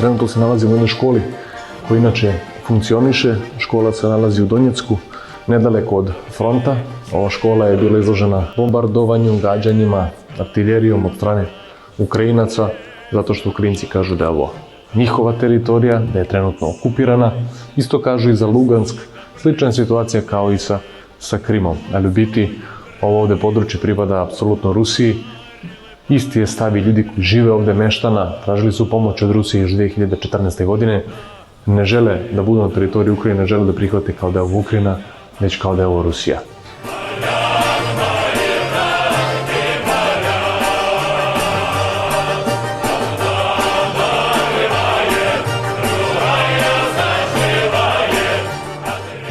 Trenutno se nalazimo u jednoj školi koja inače funkcioniše. Škola se nalazi u Donjecku, nedaleko od fronta. Ova škola je bila izložena bombardovanju, gađanjima, artiljerijom od strane Ukrajinaca, zato što Ukrajinci kažu da je ovo njihova teritorija, da je trenutno okupirana. Isto kažu i za Lugansk. Slična je situacija kao i sa Krimom. Ali u biti ovo ovde područje pripada apsolutno Rusiji. Isti je stav i ljudi koji žive ovde meštana, tražili su pomoć od Rusije još 2014. godine. Ne žele da budu na teritoriji Ukrajine, ne žele da prihvate kao da je ovo Ukrajina, već kao da je ovo Rusija.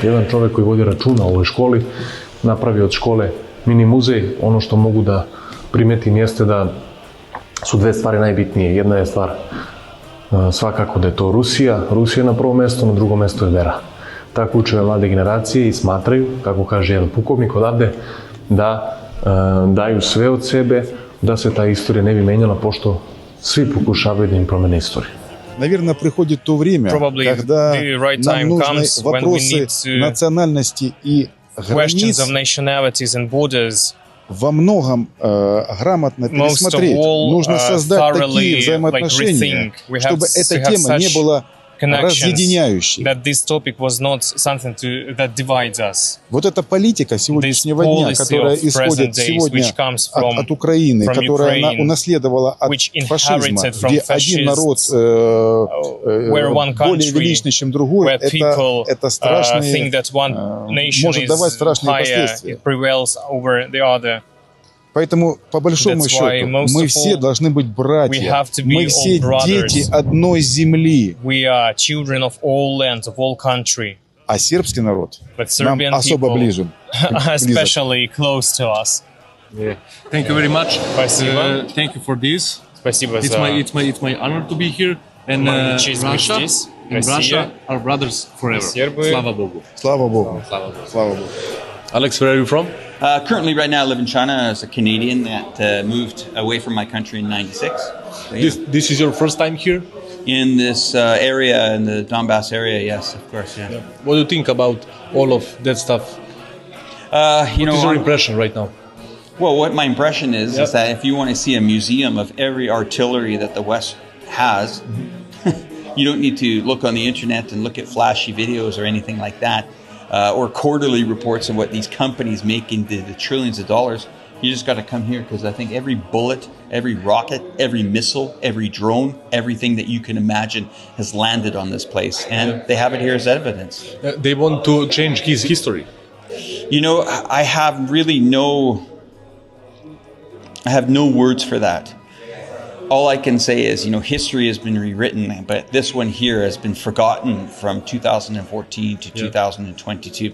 Jedan čovek koji vodi računa o ovoj školi napravi od škole mini muzej. Ono što mogu da primetim jeste da su dve stvari najbitnije. Jedna je stvar svakako da je to Rusija. Rusija na prvom mestu, na drugom mestu je vera. Tako uče mlade generacije i smatraju, kako kaže jedan pukovnik odavde, da daju sve od sebe, da se ta istorija ne bi menjala, pošto svi pokušavaju da im promene istoriju. Наверное, приходит то время, когда нам нужны вопросы национальности и границ во многом грамотно пересмотреть. Нужно создать такие взаимоотношения, чтобы эта тема не была разъединяющей. Вот эта политика сегодняшнего дня, которая исходит сегодня от Украины, которая она унаследовала от фашизма, где один народ более величный, чем другой, это страшные, может давать страшные последствия. Поэтому, по большому счету, мы все должны быть братья. Мы все дети одной земли. А сербский народ нам особо ближе. Thank you very much. Thank you for this. It's my honor to be here. And Russia are brothers forever. Slava Bogu. Slava Bogu. Slava Bogu. Alex, where are you from? Currently, right now, I live in China as a Canadian that moved away from my country in '96. So, yeah. This is your first time here? In this area, in the Donbass area, yes, of course, yeah. What do you think about all of that stuff? What is your impression right now? Well, what my impression is that if you want to see a museum of every artillery that the West has, you don't need to look on the internet and look at flashy videos or anything like that. Or quarterly reports of what these companies make into the trillions of dollars. You just got to come here because I think every bullet, every rocket, every missile, every drone, everything that you can imagine has landed on this place. And they have it here as evidence. They want to change his history. You know, I have no words for that. All I can say is, history has been rewritten, but this one here has been forgotten from 2014 to 2022.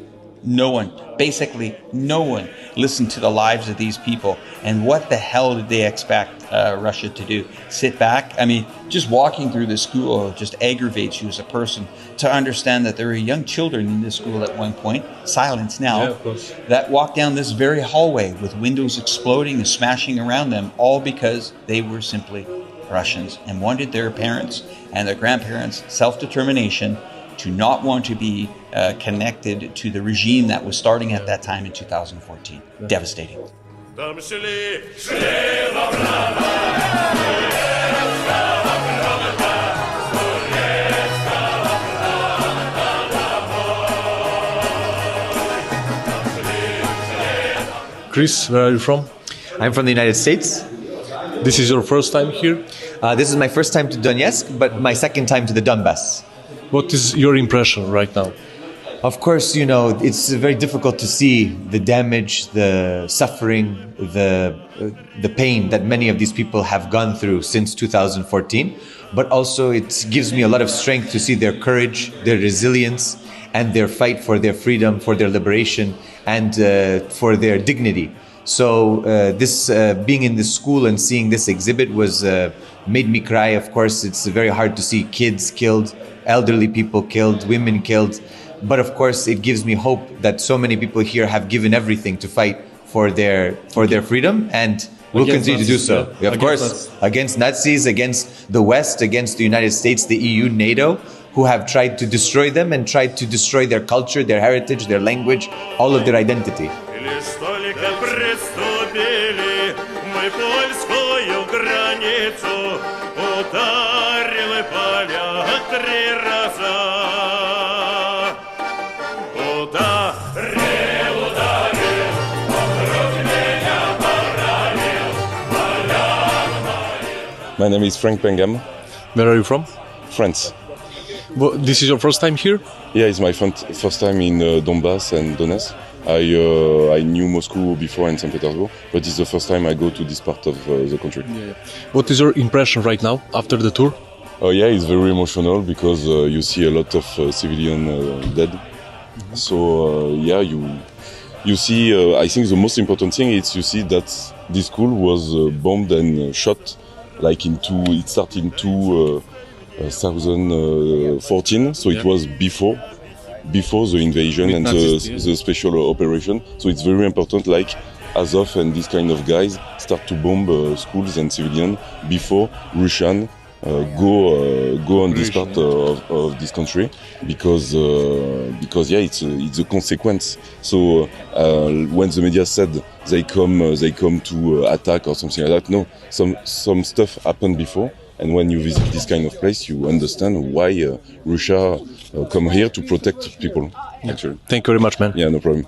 Basically no one listened to the lives of these people. And what the hell did they expect Russia to do? Sit back? I mean, just walking through the school just aggravates you as a person to understand that there were young children in this school at one point, silence now, that walked down this very hallway with windows exploding and smashing around them, all because they were simply Russians and wanted their parents and their grandparents' self-determination to not want to be connected to the regime that was starting at that time in 2014. Devastating. Chris, where are you from? I'm from the United States. This is your first time here? This is my first time to Donetsk, but my second time to the Donbass. What is your impression right now? Of course, it's very difficult to see the damage, the suffering, the pain that many of these people have gone through since 2014. But also it gives me a lot of strength to see their courage, their resilience, and their fight for their freedom, for their liberation, and for their dignity. So this being in this school and seeing this exhibit made me cry. Of course, it's very hard to see kids killed, elderly people killed, women killed. But of course, it gives me hope that so many people here have given everything to fight for their freedom, and We'll Against continue to do Nazis, so. yeah. Of Against course, Nazis. against Nazis, against the West, against the United States, the EU, NATO, who have tried to destroy them and tried to destroy their culture, their heritage, their language, all of their identity. Лишь только приступили мы польскую границу, ударили поля 3 раза. Ударил, ударил, вокруг меня поранил, My name is Frank Pengam, Where are you from? France. Well, this is your first time here? Yeah, it's my first time in Donbass and Donetsk. I knew Moscow before and St. Petersburg, but it's the first time I go to this part of the country. What is your impression right now after the tour? Yeah, it's very emotional because you see a lot of civilian dead. So yeah, you see. I think the most important thing is you see that this school was bombed and shot, like it started in 2014. So it was before the invasion With and Nazis, the special operation. So it's very important, like Azov and these kind of guys start to bomb schools and civilians before Russian go on this part of this country, because yeah, it's a consequence. So when the media said they come to attack or something like that, no, some stuff happened before. And when you visit this kind of place, you understand why Russia come here to protect people. Actually, Thank you very much, man. yeah, no problem.